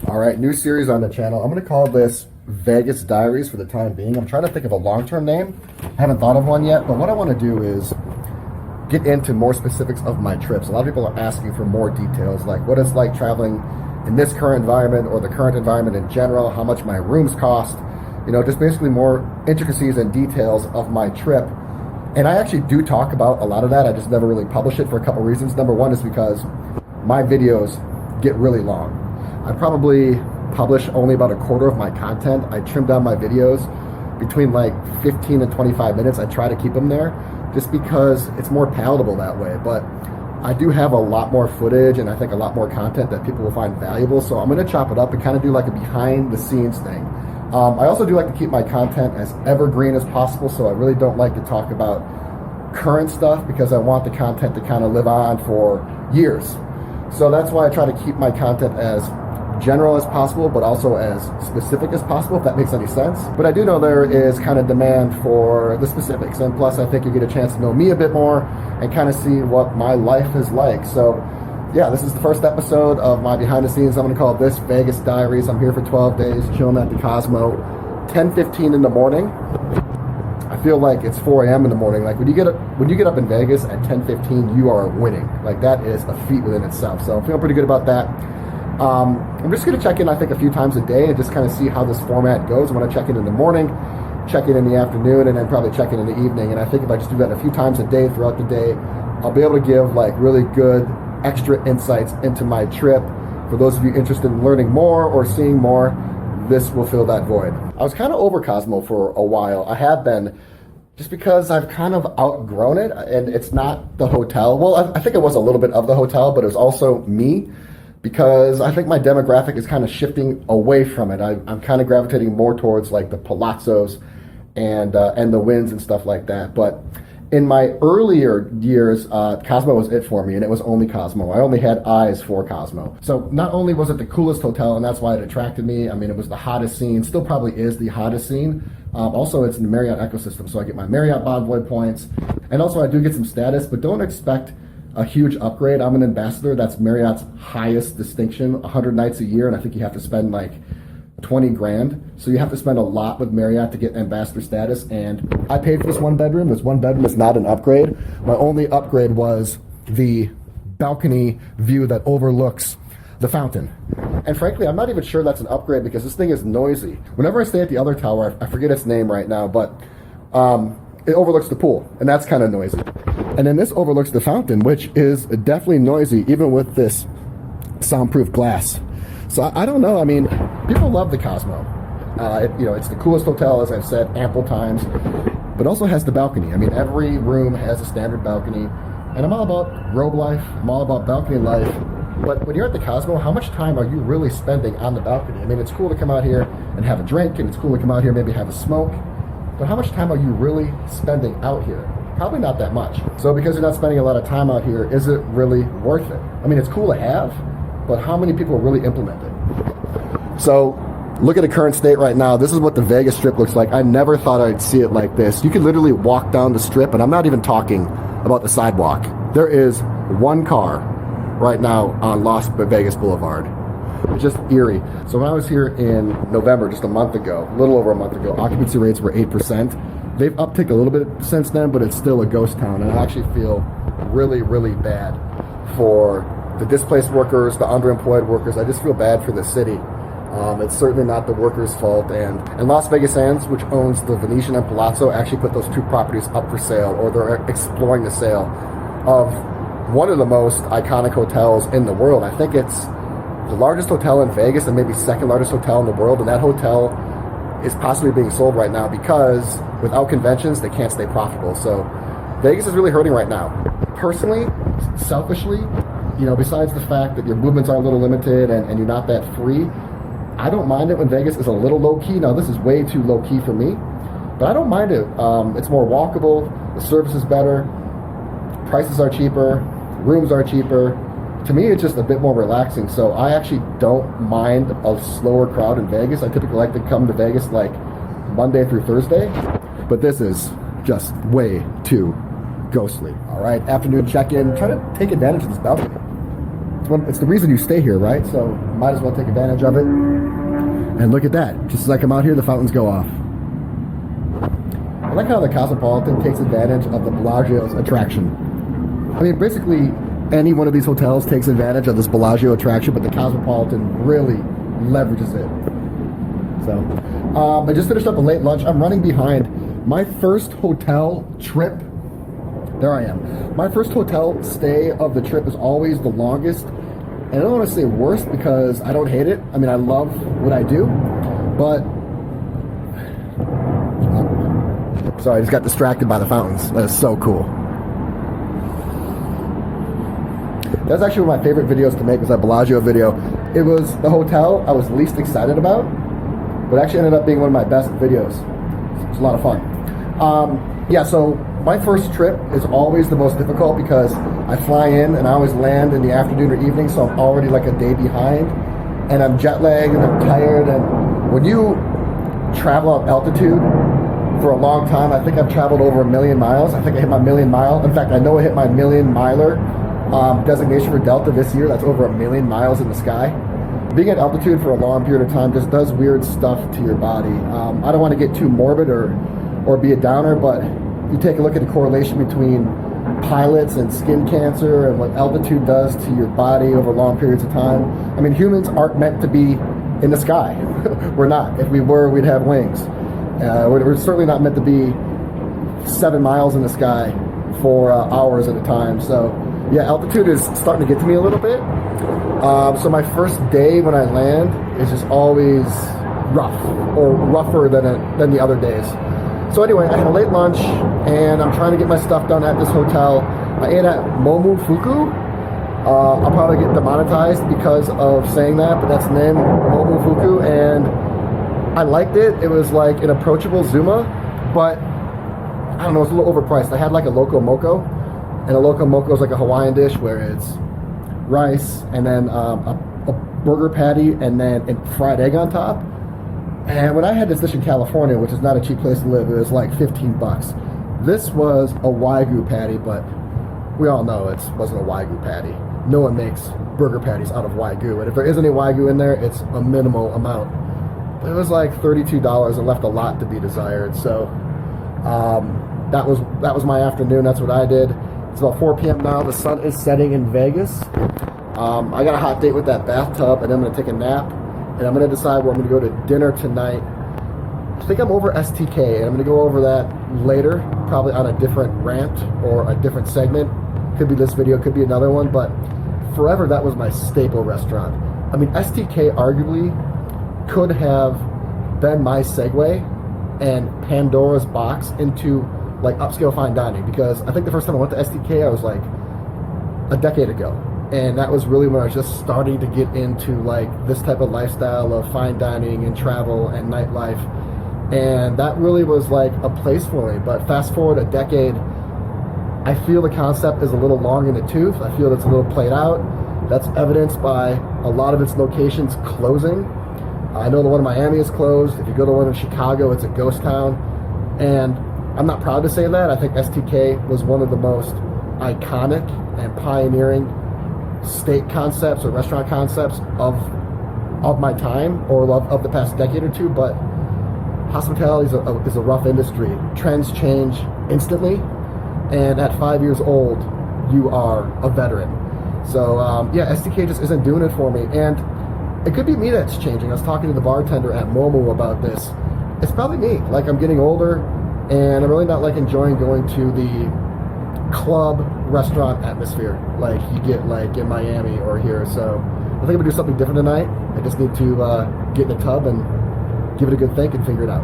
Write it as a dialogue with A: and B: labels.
A: All right, new series on the channel. I'm going to call this Vegas Diaries for the time being. I'm trying to think of a long-term name. I haven't thought of one yet, but what I want to do is get into more specifics of my trips. A lot of people are asking for more details, like what it's like traveling in this current environment or the current environment in general, how much my rooms cost, you know, just basically more intricacies and details of my trip. And I actually do talk about a lot of that. I just never really publish it for a couple reasons. Number one is because my videos get really long. I probably publish only about a quarter of my content. I trim down my videos between like 15 and 25 minutes. I try to keep them there just because it's more palatable that way. But I do have a lot more footage and I think a lot more content that people will find valuable. So I'm going to chop it up and kind of do like a behind the scenes thing. I also do like to keep my content as evergreen as possible. So I really don't like to talk about current stuff because I want the content to kind of live on for years. So that's why I try to keep my content as general as possible, but also as specific as possible, if that makes any sense. But I do know there is kind of demand for the specifics, and plus I think you get a chance to know me a bit more and kind of see what my life is like. So yeah, this is the first episode of my behind the scenes. I'm going to call this Vegas Diaries. I'm here for 12 days, chilling at the Cosmo, 10:15 in the morning. I feel like it's 4 a.m. in the morning. Like when you get up in Vegas at 10:15, you are winning. Like that is a feat within itself. So I'm feeling pretty good about that. I'm just going to check in, I think, a few times a day and just kind of see how this format goes. I'm going to check in the morning, check in the afternoon, and then probably check in the evening. And I think if I just do that a few times a day throughout the day, I'll be able to give like really good extra insights into my trip. For those of you interested in learning more or seeing more, this will fill that void. I was kind of over Cosmo for a while. I have been, just because I've kind of outgrown it, and it's not the hotel. Well, I think it was a little bit of the hotel, but it was also me, because I think my demographic is kind of shifting away from it. I'm kind of gravitating more towards like the palazzos and the Winds and stuff like that. But in my earlier years, Cosmo was it for me, and it was only Cosmo. I only had eyes for Cosmo. So not only was it the coolest hotel, and that's why it attracted me. I mean, it was the hottest scene, still probably is the hottest scene. Also, it's in the Marriott ecosystem, so I get my Marriott Bonvoy points, and also I do get some status, but don't expect a huge upgrade. I'm an ambassador. That's Marriott's highest distinction, 100 nights a year, and I think you have to spend like 20 grand. So you have to spend a lot with Marriott to get ambassador status, and I paid for this one bedroom. This one bedroom is not an upgrade. My only upgrade was the balcony view that overlooks the fountain. And frankly, I'm not even sure that's an upgrade because this thing is noisy. Whenever I stay at the other tower, I forget its name right now, but it overlooks the pool, and that's kind of noisy. And then this overlooks the fountain, which is definitely noisy, even with this soundproof glass. So I don't know. I mean, people love the Cosmo. It's the coolest hotel, as I've said ample times, but also has the balcony. I mean, every room has a standard balcony, and I'm all about robe life. I'm all about balcony life. But when you're at the Cosmo, how much time are you really spending on the balcony? I mean, it's cool to come out here and have a drink, and it's cool to come out here and maybe have a smoke, but how much time are you really spending out here? Probably not that much. So because you're not spending a lot of time out here, is it really worth it? I mean, it's cool to have, but how many people really implement it? So look at the current state right now. This is what the Vegas Strip looks like. I never thought I'd see it like this. You can literally walk down the Strip, and I'm not even talking about the sidewalk. There is one car right now on Las Vegas Boulevard. It's just eerie. So when I was here in November, just a month ago, a little over a month ago, occupancy rates were 8%. They've upticked a little bit since then, but it's still a ghost town, and I actually feel really, really bad for the displaced workers, the underemployed workers. I just feel bad for the city. It's certainly not the workers' fault, and Las Vegas Sands, which owns the Venetian and Palazzo, actually put those two properties up for sale, or they're exploring the sale of one of the most iconic hotels in the world. I think it's the largest hotel in Vegas and maybe second largest hotel in the world, and that hotel is possibly being sold right now because without conventions, they can't stay profitable. So Vegas is really hurting right now. Personally, selfishly, besides the fact that your movements are a little limited and you're not that free, I don't mind it when Vegas is a little low-key. Now, this is way too low-key for me, but I don't mind it. It's more walkable, the service is better, prices are cheaper, rooms are cheaper. To me, it's just a bit more relaxing. So I actually don't mind a slower crowd in Vegas. I typically like to come to Vegas like Monday through Thursday, but this is just way too ghostly. All right, afternoon check-in. Try to take advantage of this balcony. it's the reason you stay here, right? So might as well take advantage of it. And look at that. Just as I come out here, the fountains go off. I like how the Cosmopolitan takes advantage of the Bellagio's attraction. I mean, basically, any one of these hotels takes advantage of this Bellagio attraction, but the Cosmopolitan really leverages it. So, I just finished up a late lunch. I'm running behind. My first hotel trip, there I am. My first hotel stay of the trip is always the longest. And I don't want to say worst because I don't hate it. I mean, I love what I do, but sorry, I just got distracted by the fountains. That is so cool. That's actually one of my favorite videos to make, was that Bellagio video. It was the hotel I was least excited about, but actually ended up being one of my best videos. It's a lot of fun. Yeah, so my first trip is always the most difficult because I fly in and I always land in the afternoon or evening, so I'm already like a day behind, and I'm jet lagged and I'm tired. And when you travel at altitude for a long time, I think I've traveled over 1 million miles. I think I hit my 1 million mile. In fact, I know I hit my 1 million miler designation for Delta this year. That's over 1 million miles in the sky. Being at altitude for a long period of time just does weird stuff to your body. I don't want to get too morbid or be a downer, but you take a look at the correlation between pilots and skin cancer and what altitude does to your body over long periods of time. I mean, humans aren't meant to be in the sky. We're not. If we were, we'd have wings. We're certainly not meant to be 7 miles in the sky for hours at a time. So yeah, altitude is starting to get to me a little bit. So my first day when I land is just always rough, or rougher than the other days. So anyway, I had a late lunch and I'm trying to get my stuff done at this hotel. I ate at Momofuku. I'll probably get demonetized because of saying that, but that's the name, Momofuku, and I liked it. It was like an approachable Zuma, but I don't know, it's a little overpriced. I had like a Loco Moco, and a Loco Moco is like a Hawaiian dish where it's rice and then a burger patty and then a fried egg on top. And when I had this dish in California, which is not a cheap place to live, it was like 15 bucks. This was a Wagyu patty, but we all know it wasn't a Wagyu patty. No one makes burger patties out of Wagyu, and if there is any Wagyu in there, it's a minimal amount. But it was like $32 and left a lot to be desired. So that was my afternoon. That's what I did. It's about 4 p.m. now. The sun is setting in Vegas. I got a hot date with that bathtub, and I'm going to take a nap. And I'm going to decide where I'm going to go to dinner tonight. I think I'm over STK, and I'm going to go over that later, probably on a different rant or a different segment. Could be this video, could be another one, but forever that was my staple restaurant. I mean, STK arguably could have been my segue and Pandora's box into like upscale fine dining, because I think the first time I went to STK, I was like a decade ago. And that was really when I was just starting to get into like this type of lifestyle of fine dining and travel and nightlife. And that really was like a place for me. But fast forward a decade, I feel the concept is a little long in the tooth. I feel it's a little played out. That's evidenced by a lot of its locations closing. I know the one in Miami is closed. If you go to one in Chicago, it's a ghost town. And I'm not proud to say that. I think STK was one of the most iconic and pioneering steak concepts or restaurant concepts of my time, or of the past decade or two. But hospitality is a rough industry. Trends change instantly, and at 5 years old, you are a veteran. So yeah, STK just isn't doing it for me, and it could be me that's changing. I was talking to the bartender at Momo about this. It's probably me. Like, I'm getting older, and I'm really not like enjoying going to the club restaurant atmosphere like you get like in Miami or here. So I think I'm gonna do something different tonight. I just need to get in the tub and give it a good think and figure it out.